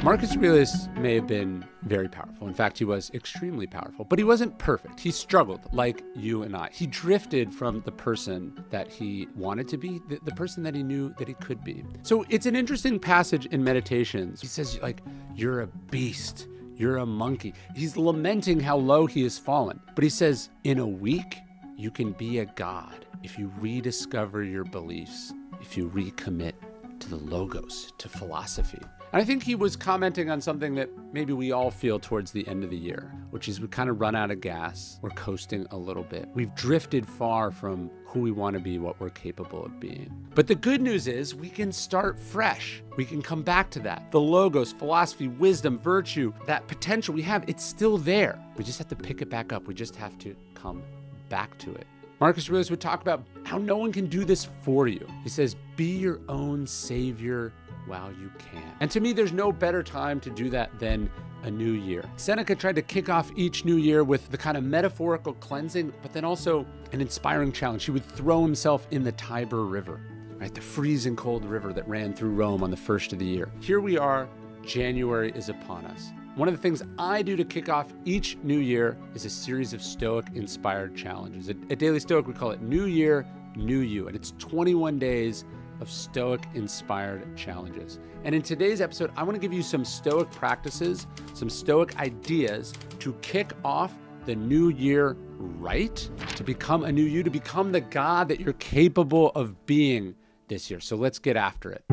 Marcus Aurelius may have been very powerful. In fact, he was extremely powerful, but he wasn't perfect. He struggled like you and I. He drifted from the person that he wanted to be, the person that he knew that he could be. So it's an interesting passage in Meditations. He says, like, you're a beast, you're a monkey. He's lamenting how low he has fallen. But he says, in a week, you can be a god if you rediscover your beliefs, if you recommit to the logos, to philosophy. And I think he was commenting on something that maybe we all feel towards the end of the year, which is we kind of run out of gas. We're coasting a little bit. We've drifted far from who we want to be, what we're capable of being. But the good news is we can start fresh. We can come back to that. The logos, philosophy, wisdom, virtue, that potential we have, it's still there. We just have to pick it back up. We just have to come back to it. Marcus Aurelius would talk about how no one can do this for you. He says, be your own savior while you can. And to me, there's no better time to do that than a new year. Seneca tried to kick off each new year with the kind of metaphorical cleansing, but then also an inspiring challenge. He would throw himself in the Tiber River, right? The freezing cold river that ran through Rome on the first of the year. Here we are, January is upon us. One of the things I do to kick off each new year is a series of Stoic-inspired challenges. At Daily Stoic, we call it New Year, New You, and it's 21 days of Stoic-inspired challenges. And in today's episode, I want to give you some Stoic practices, some Stoic ideas to kick off the new year right, to become a new you, to become the God that you're capable of being this year. So let's get after it.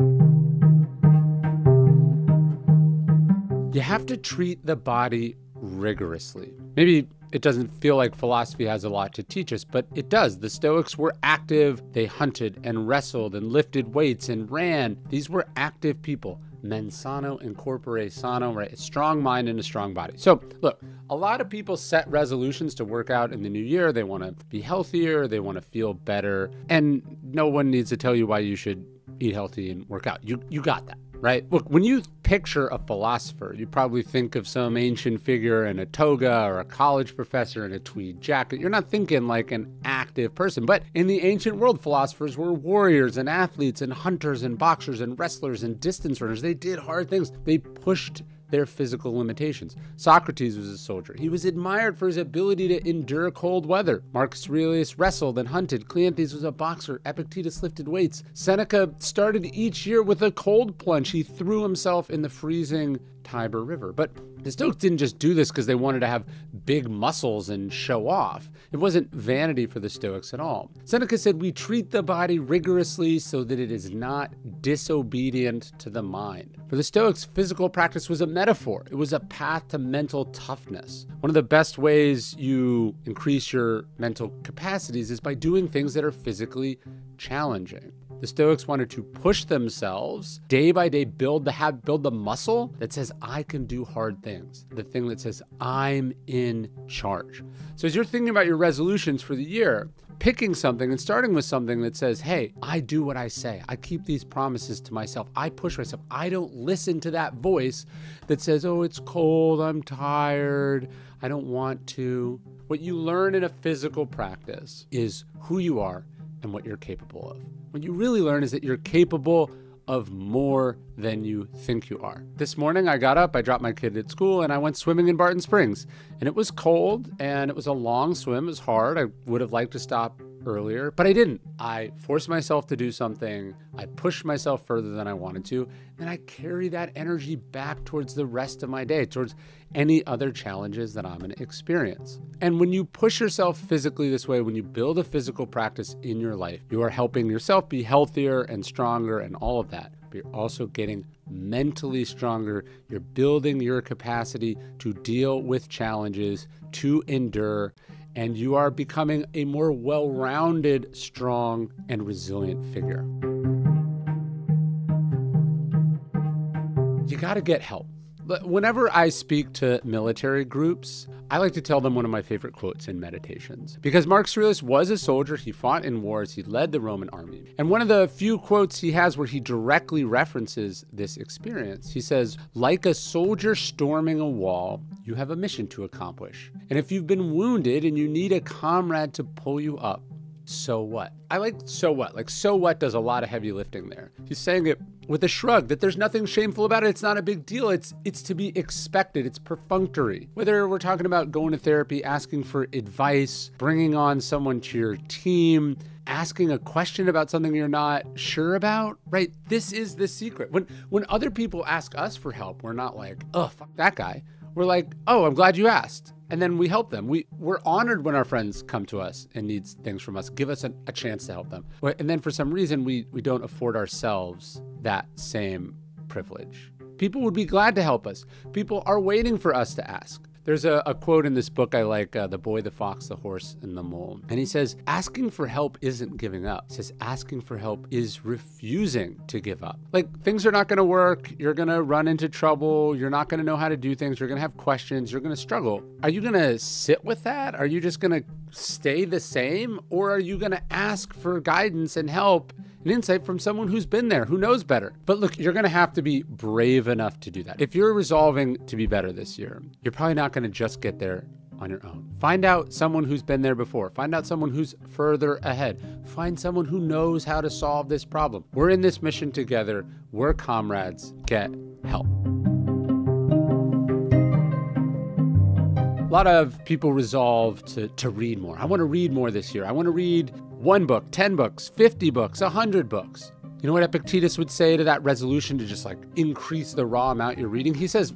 You have to treat the body rigorously. Maybe it doesn't feel like philosophy has a lot to teach us, but it does. The Stoics were active. They hunted and wrestled and lifted weights and ran. These were active people. Mens sano in corpore sano, right? A strong mind and a strong body. So look, a lot of people set resolutions to work out in the new year. They want to be healthier. They want to feel better. And no one needs to tell you why you should eat healthy and work out. You got that. Right? Look, when you picture a philosopher, you probably think of some ancient figure in a toga or a college professor in a tweed jacket. You're not thinking like an active person. But in the ancient world, philosophers were warriors and athletes and hunters and boxers and wrestlers and distance runners. They did hard things. They pushed their physical limitations. Socrates was a soldier. He was admired for his ability to endure cold weather. Marcus Aurelius wrestled and hunted. Cleanthes was a boxer. Epictetus lifted weights. Seneca started each year with a cold plunge. He threw himself in the freezing Tiber River. But the Stoics didn't just do this because they wanted to have big muscles and show off. It wasn't vanity for the Stoics at all. Seneca said, we treat the body rigorously so that it is not disobedient to the mind. For the Stoics, physical practice was a metaphor. It was a path to mental toughness. One of the best ways you increase your mental capacities is by doing things that are physically challenging. The Stoics wanted to push themselves day by day, build the muscle that says, I can do hard things. The thing that says, I'm in charge. So as you're thinking about your resolutions for the year, picking something and starting with something that says, hey, I do what I say. I keep these promises to myself. I push myself. I don't listen to that voice that says, oh, it's cold. I'm tired. I don't want to. What you learn in a physical practice is who you are and what you're capable of. What you really learn is that you're capable of more than you think you are. This morning I got up, I dropped my kid at school, and I went swimming in Barton Springs. And it was cold, and it was a long swim. It was hard. I would have liked to stop earlier, but I didn't. I forced myself to do something. I pushed myself further than I wanted to. And I carry that energy back towards the rest of my day, towards any other challenges that I'm going to experience. And when you push yourself physically this way, when you build a physical practice in your life, you are helping yourself be healthier and stronger and all of that. But you're also getting mentally stronger. You're building your capacity to deal with challenges, to endure, and you are becoming a more well-rounded, strong, and resilient figure. You got to get help. Whenever I speak to military groups, I like to tell them one of my favorite quotes in Meditations. Because Marcus Aurelius was a soldier, he fought in wars, he led the Roman army. And one of the few quotes he has where he directly references this experience, he says, like a soldier storming a wall, you have a mission to accomplish. And if you've been wounded and you need a comrade to pull you up, so what? I like so what. Like, so what does a lot of heavy lifting there. He's saying it with a shrug, that there's nothing shameful about it. It's not a big deal. It's to be expected. It's perfunctory. Whether we're talking about going to therapy, asking for advice, bringing on someone to your team, asking a question about something you're not sure about, right? This is the secret. When other people ask us for help, we're not like, oh, fuck that guy. We're like, oh, I'm glad you asked. And then we help them. We're honored when our friends come to us and need things from us. Give us a chance to help them. And then for some reason, we don't afford ourselves that same privilege. People would be glad to help us. People are waiting for us to ask. There's a quote in this book I like, The Boy, the Fox, the Horse, and the Mole. And he says, asking for help isn't giving up. He says, asking for help is refusing to give up. Like, things are not going to work. You're going to run into trouble. You're not going to know how to do things. You're going to have questions. You're going to struggle. Are you going to sit with that? Are you just going to stay the same? Or are you going to ask for guidance and help and insight from someone who's been there, who knows better? But look, you're going to have to be brave enough to do that. If you're resolving to be better this year, you're probably not going to just get there on your own. Find out someone who's been there before. Find out someone who's further ahead. Find someone who knows how to solve this problem. We're in this mission together. We're comrades. Get help. A lot of people resolve to read more. I want to read more this year. I want to read 1 book, 10 books, 50 books, 100 books. You know what Epictetus would say to that resolution to just like increase the raw amount you're reading? He says,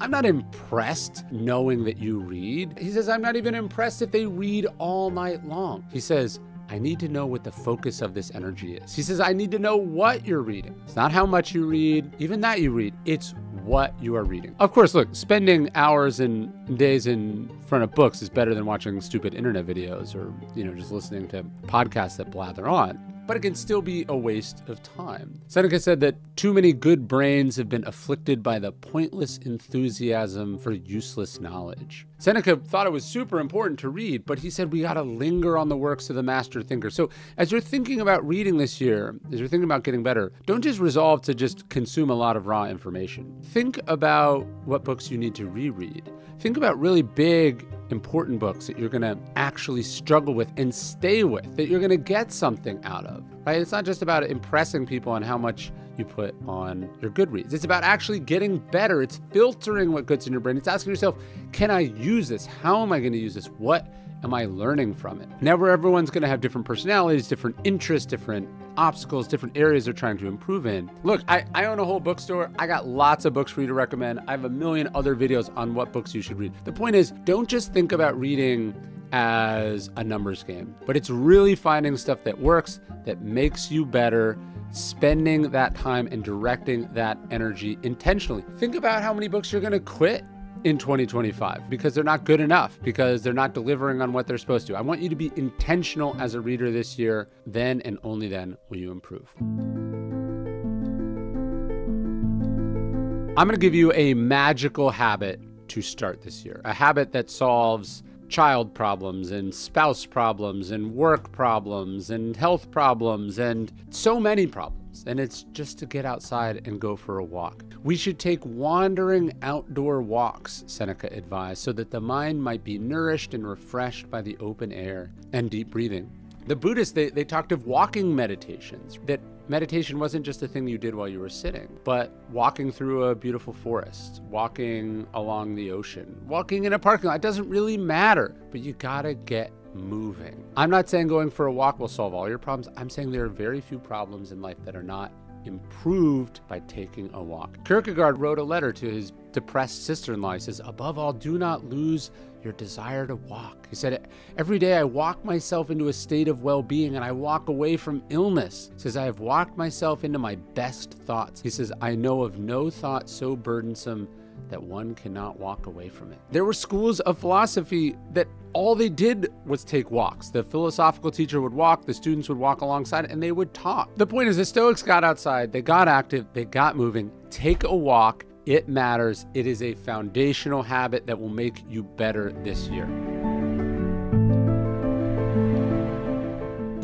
I'm not impressed knowing that you read. He says, I'm not even impressed if they read all night long. He says, I need to know what the focus of this energy is. He says, I need to know what you're reading. It's not how much you read, even that you read. It's what you are reading. Of course, look, spending hours and days in front of books is better than watching stupid internet videos or, just listening to podcasts that blather on. But it can still be a waste of time. Seneca said that too many good brains have been afflicted by the pointless enthusiasm for useless knowledge. Seneca thought it was super important to read, but he said we gotta linger on the works of the master thinker. So as you're thinking about reading this year, as you're thinking about getting better, don't just resolve to just consume a lot of raw information. Think about what books you need to reread. Think about really big, important books that you're gonna actually struggle with and stay with, that you're gonna get something out of, right? It's not just about impressing people on how much you put on your Goodreads. It's about actually getting better. It's filtering what goes in your brain. It's asking yourself, can I use this? How am I gonna use this? What am I learning from it? Never everyone's gonna have different personalities, different interests, different obstacles, different areas they're trying to improve in. Look, I own a whole bookstore. I got lots of books for you to recommend. I have a million other videos on what books you should read. The point is, don't just think about reading as a numbers game, but it's really finding stuff that works, that makes you better, spending that time and directing that energy intentionally. Think about how many books you're gonna quit in 2025 because they're not good enough, because they're not delivering on what they're supposed to. I want you to be intentional as a reader this year. Then and only then will you improve. I'm gonna give you a magical habit to start this year, a habit that solves child problems and spouse problems and work problems and health problems and so many problems. And it's just to get outside and go for a walk. We should take wandering outdoor walks, Seneca advised, so that the mind might be nourished and refreshed by the open air and deep breathing. The Buddhists, they talked of walking meditations, that meditation wasn't just a thing you did while you were sitting, but walking through a beautiful forest, walking along the ocean, walking in a parking lot. It doesn't really matter, but you gotta get moving. I'm not saying going for a walk will solve all your problems. I'm saying there are very few problems in life that are not improved by taking a walk. Kierkegaard wrote a letter to his depressed sister-in-law. He says, above all, do not lose your desire to walk. He said, every day I walk myself into a state of well-being and I walk away from illness. He says, I have walked myself into my best thoughts. He says, I know of no thought so burdensome that one cannot walk away from it. There were schools of philosophy that all they did was take walks. The philosophical teacher would walk, the students would walk alongside, and they would talk. The point is, the Stoics got outside, they got active, they got moving. Take a walk. It matters. It is a foundational habit that will make you better this year.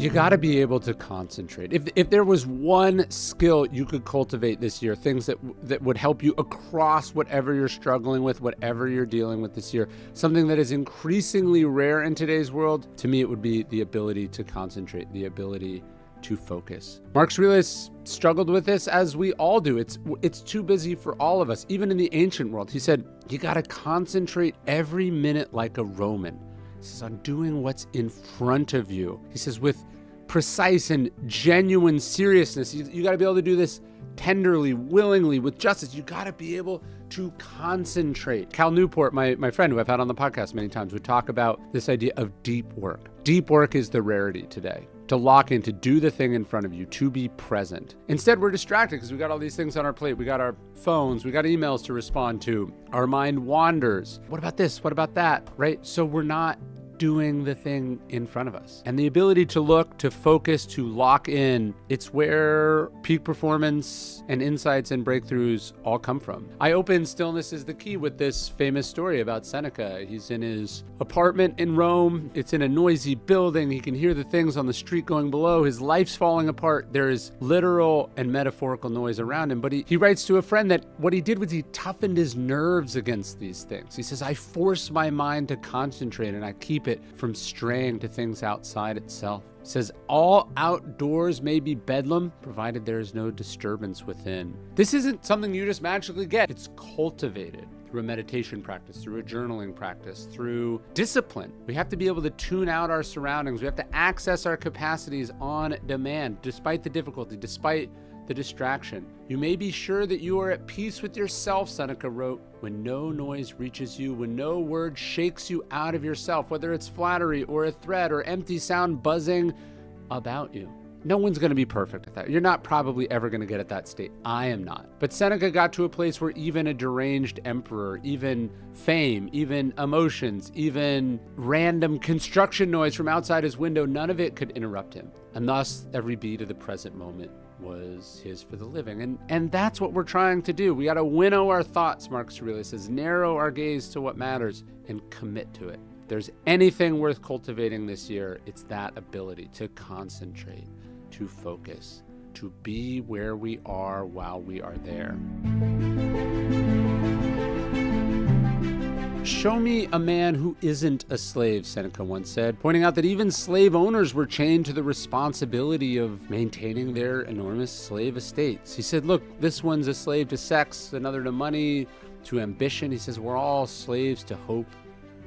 You got to be able to concentrate. If there was one skill you could cultivate this year, things that would help you across whatever you're struggling with, whatever you're dealing with this year, something that is increasingly rare in today's world, to me it would be the ability to concentrate, the ability to focus. Mark Aurelius struggled with this, as we all do. It's too busy for all of us. Even in the ancient world, he said, you got to concentrate every minute like a Roman. He says, on doing what's in front of you. He says, with precise and genuine seriousness. You got to be able to do this tenderly, willingly, with justice. You got to be able to concentrate. Cal Newport, my friend who I've had on the podcast many times, would talk about this idea of deep work. Deep work is the rarity today. To lock in, to do the thing in front of you, to be present. Instead, we're distracted because we got all these things on our plate. We got our phones, we got emails to respond to. Our mind wanders. What about this? What about that? Right? So we're not doing the thing in front of us. And the ability to look, to focus, to lock in, it's where peak performance and insights and breakthroughs all come from. I opened Stillness is the Key with this famous story about Seneca. He's in his apartment in Rome. It's in a noisy building. He can hear the things on the street going below. His life's falling apart. There is literal and metaphorical noise around him. But he writes to a friend that what he did was he toughened his nerves against these things. He says, I force my mind to concentrate and I keep it from straying to things outside itself. He says, all outdoors may be bedlam, provided there is no disturbance within. This isn't something you just magically get. It's cultivated through a meditation practice, through a journaling practice, through discipline. We have to be able to tune out our surroundings. We have to access our capacities on demand, despite the difficulty, despite the distraction. You may be sure that you are at peace with yourself, Seneca wrote, when no noise reaches you, when no word shakes you out of yourself, whether it's flattery or a threat or empty sound buzzing about you. No one's going to be perfect at that. You're not probably ever going to get at that state. I am not. But Seneca got to a place where even a deranged emperor, even fame, even emotions, even random construction noise from outside his window, none of it could interrupt him. And thus, every beat of the present moment was his for the living. And that's what we're trying to do. We got to winnow our thoughts, Mark Aurelius says, narrow our gaze to what matters and commit to it. If there's anything worth cultivating this year, it's that ability to concentrate, to focus, to be where we are while we are there. Show me a man who isn't a slave, Seneca once said, pointing out that even slave owners were chained to the responsibility of maintaining their enormous slave estates. He said, look, this one's a slave to sex, another to money, to ambition. He says, we're all slaves to hope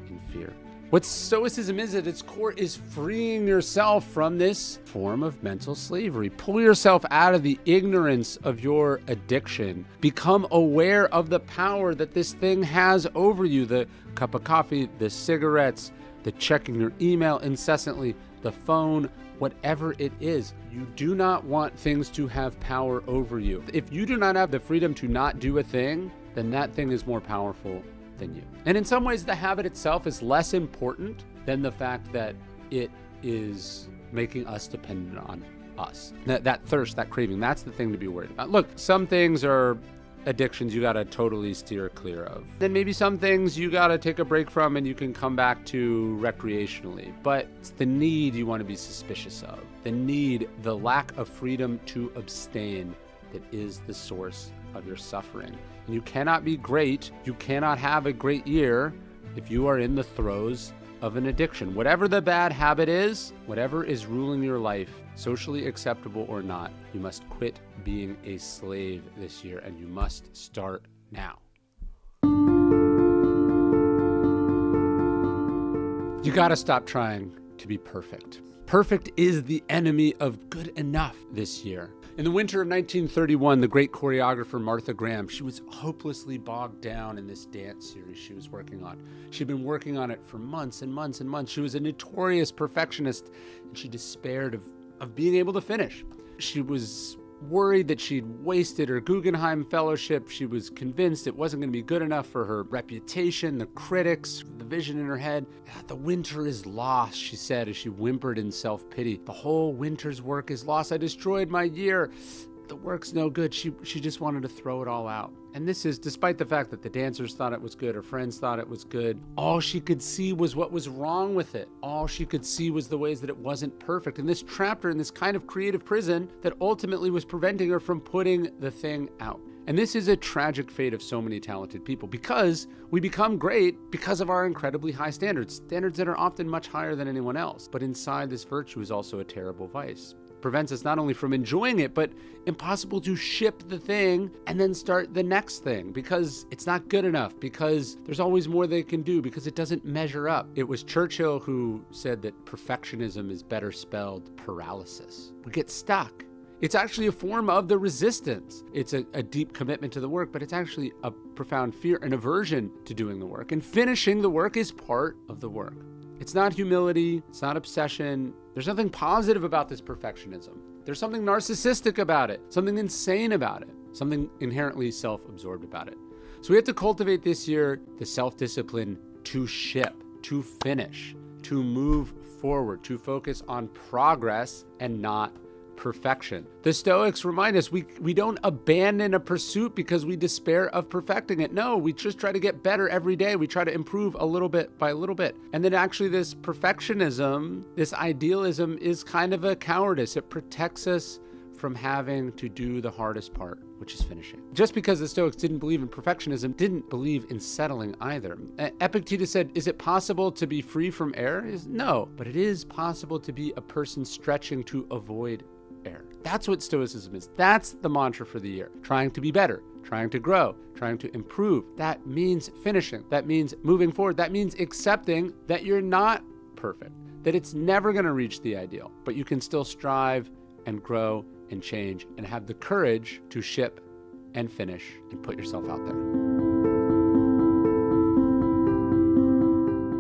and fear. What Stoicism is at its core is freeing yourself from this form of mental slavery. Pull yourself out of the ignorance of your addiction. Become aware of the power that this thing has over you. The cup of coffee, the cigarettes, the checking your email incessantly, the phone, whatever it is. You do not want things to have power over you. If you do not have the freedom to not do a thing, then that thing is more powerful than you. And in some ways, the habit itself is less important than the fact that it is making us dependent on us. That thirst, that craving, that's the thing to be worried about. Look, some things are addictions you got to totally steer clear of. Then maybe some things you got to take a break from and you can come back to recreationally. But it's the need you want to be suspicious of. The need, the lack of freedom to abstain that is the source of your suffering. And you cannot be great, you cannot have a great year if you are in the throes of an addiction. Whatever the bad habit is, whatever is ruling your life, socially acceptable or not, you must quit being a slave this year, and you must start now. You gotta stop trying to be perfect. Perfect is the enemy of good enough this year. In the winter of 1931, the great choreographer Martha Graham, she was hopelessly bogged down in this dance series she was working on. She'd been working on it for months and months and months. She was a notorious perfectionist, and she despaired of being able to finish. She was worried that she'd wasted her Guggenheim Fellowship. She was convinced it wasn't going to be good enough for her reputation, the critics, the vision in her head. The winter is lost, she said as she whimpered in self-pity. The whole winter's work is lost. I destroyed my year. the work's no good. She just wanted to throw it all out. And this is despite the fact that the dancers thought it was good, her friends thought it was good. All she could see was what was wrong with it. All she could see was the ways that it wasn't perfect. And this trapped her in this kind of creative prison that ultimately was preventing her from putting the thing out. And this is a tragic fate of so many talented people, because we become great because of our incredibly high standards that are often much higher than anyone else. But inside this virtue is also a terrible vice. It prevents us not only from enjoying it, but impossible to ship the thing and then start the next thing because it's not good enough, because there's always more they can do, because it doesn't measure up. It was Churchill who said that perfectionism is better spelled paralysis. We get stuck. It's actually a form of the resistance. It's a deep commitment to the work, but it's actually a profound fear and aversion to doing the work. And finishing the work is part of the work. It's not humility. It's not obsession. There's nothing positive about this perfectionism. There's something narcissistic about it, something insane about it, something inherently self-absorbed about it. So we have to cultivate this year the self-discipline to ship, to finish, to move forward, to focus on progress and not perfection. The Stoics remind us we don't abandon a pursuit because we despair of perfecting it. No, we just try to get better every day. We try to improve a little bit by a little bit. And then actually this perfectionism, this idealism is kind of a cowardice. It protects us from having to do the hardest part, which is finishing. Just because the Stoics didn't believe in perfectionism, didn't believe in settling either. Epictetus said, is it possible to be free from error? No, but it is possible to be a person stretching to avoid error. That's what Stoicism is. That's the mantra for the year. Trying to be better, trying to grow, trying to improve. That means finishing. That means moving forward. That means accepting that you're not perfect, that it's never going to reach the ideal, but you can still strive and grow and change and have the courage to ship and finish and put yourself out there.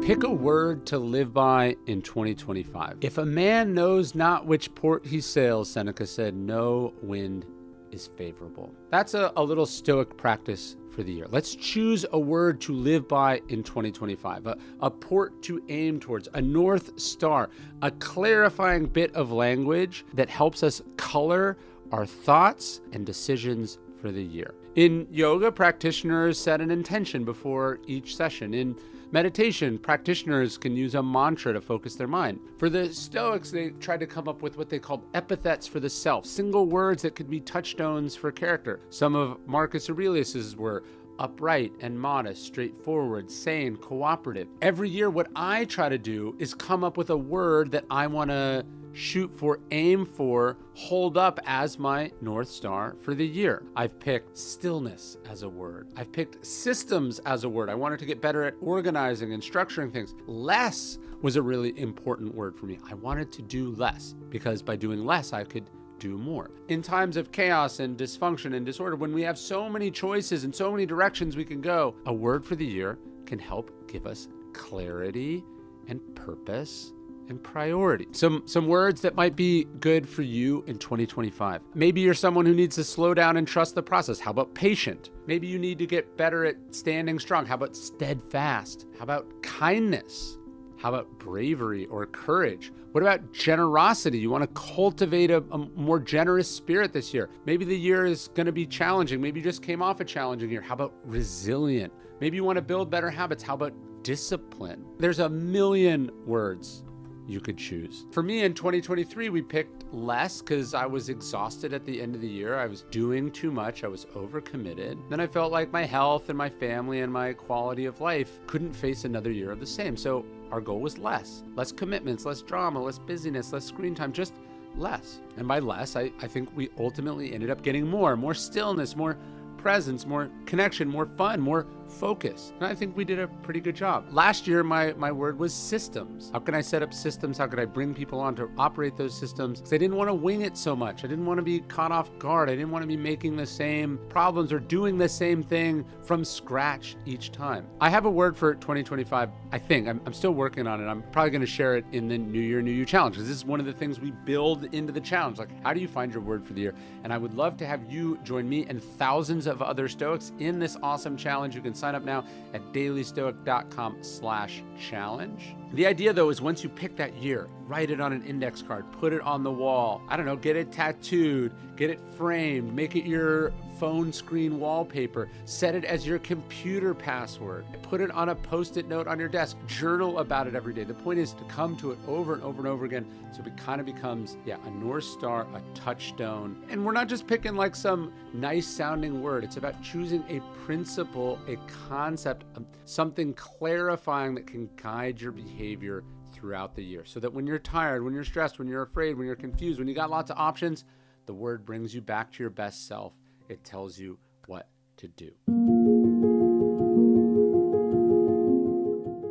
Pick a word to live by in 2025. If a man knows not which port he sails, Seneca said, no wind is favorable. That's a little Stoic practice for the year. Let's choose a word to live by in 2025, a port to aim towards, a North Star, a clarifying bit of language that helps us color our thoughts and decisions for the year. In yoga, practitioners set an intention before each session. In meditation, practitioners can use a mantra to focus their mind. For the Stoics, they tried to come up with what they called epithets for the self, single words that could be touchstones for character. Some of Marcus Aurelius's were upright and modest, straightforward, sane, cooperative. Every year, what I try to do is come up with a word that I want to shoot for, aim for, hold up as my North Star for the year. I've picked stillness as a word. I've picked systems as a word. I wanted to get better at organizing and structuring things. Less was a really important word for me. I wanted to do less because by doing less, I could do more. In times of chaos and dysfunction and disorder, when we have so many choices and so many directions we can go, a word for the year can help give us clarity and purpose and priority. Some words that might be good for you in 2025. Maybe you're someone who needs to slow down and trust the process. How about patient? Maybe you need to get better at standing strong. How about steadfast? How about kindness? How about bravery or courage? What about generosity? You want to cultivate a more generous spirit this year. Maybe the year is going to be challenging. Maybe you just came off a challenging year. How about resilient? Maybe you want to build better habits. How about discipline? There's a million words you could choose. For me in 2023, we picked less because I was exhausted at the end of the year. I was doing too much. I was overcommitted. Then I felt like my health and my family and my quality of life couldn't face another year of the same. So our goal was less commitments, less drama, less busyness, less screen time, just less. And by less, I think we ultimately ended up getting more stillness, more presence, more connection, more fun, more focus. And I think we did a pretty good job. Last year, my word was systems. How can I set up systems? How could I bring people on to operate those systems? Because I didn't want to wing it so much. I didn't want to be caught off guard. I didn't want to be making the same problems or doing the same thing from scratch each time. I have a word for 2025. I think I'm still working on it. I'm probably going to share it in the New Year, New You challenge, because this is one of the things we build into the challenge. Like, how do you find your word for the year? And I would love to have you join me and thousands of other Stoics in this awesome challenge. You can sign up now at dailystoic.com/challenge. The idea, though, is once you pick that year, write it on an index card, put it on the wall. I don't know, get it tattooed, get it framed, make it your phone screen wallpaper, set it as your computer password, put it on a Post-it note on your desk, journal about it every day. The point is to come to it over and over and over again so it kind of becomes, a North Star, a touchstone. And we're not just picking like some nice sounding word. It's about choosing a principle, a concept, something clarifying that can guide your behavior throughout the year. So that when you're tired, when you're stressed, when you're afraid, when you're confused, when you got lots of options, the word brings you back to your best self. It tells you what to do.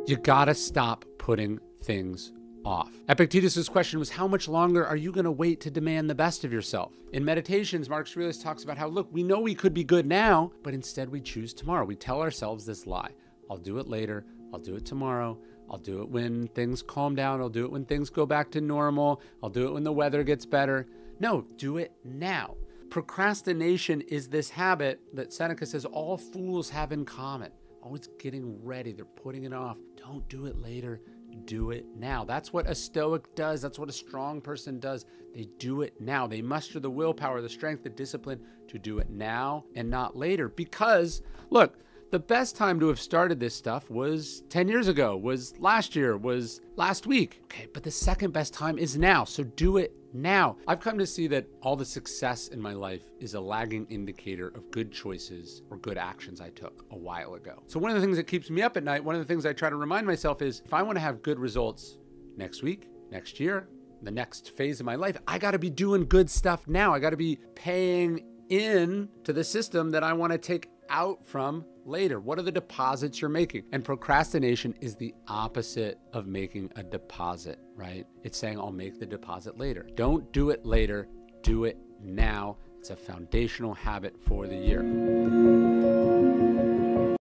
You gotta stop putting things off. Epictetus' question was, how much longer are you gonna wait to demand the best of yourself? In Meditations, Mark Aurelius talks about how, look, we know we could be good now, but instead we choose tomorrow. We tell ourselves this lie. I'll do it later. I'll do it tomorrow. I'll do it when things calm down. I'll do it when things go back to normal. I'll do it when the weather gets better. No, do it now. Procrastination is this habit that Seneca says all fools have in common. Always getting ready. They're putting it off. Don't do it later. Do it now. That's what a Stoic does. That's what a strong person does. They do it now. They muster the willpower, the strength, the discipline to do it now and not later. Because, look, the best time to have started this stuff was 10 years ago, was last year, was last week. Okay, but the second best time is now. So do it now. I've come to see that all the success in my life is a lagging indicator of good choices or good actions I took a while ago. So one of the things that keeps me up at night, one of the things I try to remind myself is, if I want to have good results next week, next year, the next phase of my life, I got to be doing good stuff now. I got to be paying in to the system that I want to take out from later. What are the deposits you're making? And procrastination is the opposite of making a deposit, right? It's saying, I'll make the deposit later. Don't do it later. Do it now. It's a foundational habit for the year.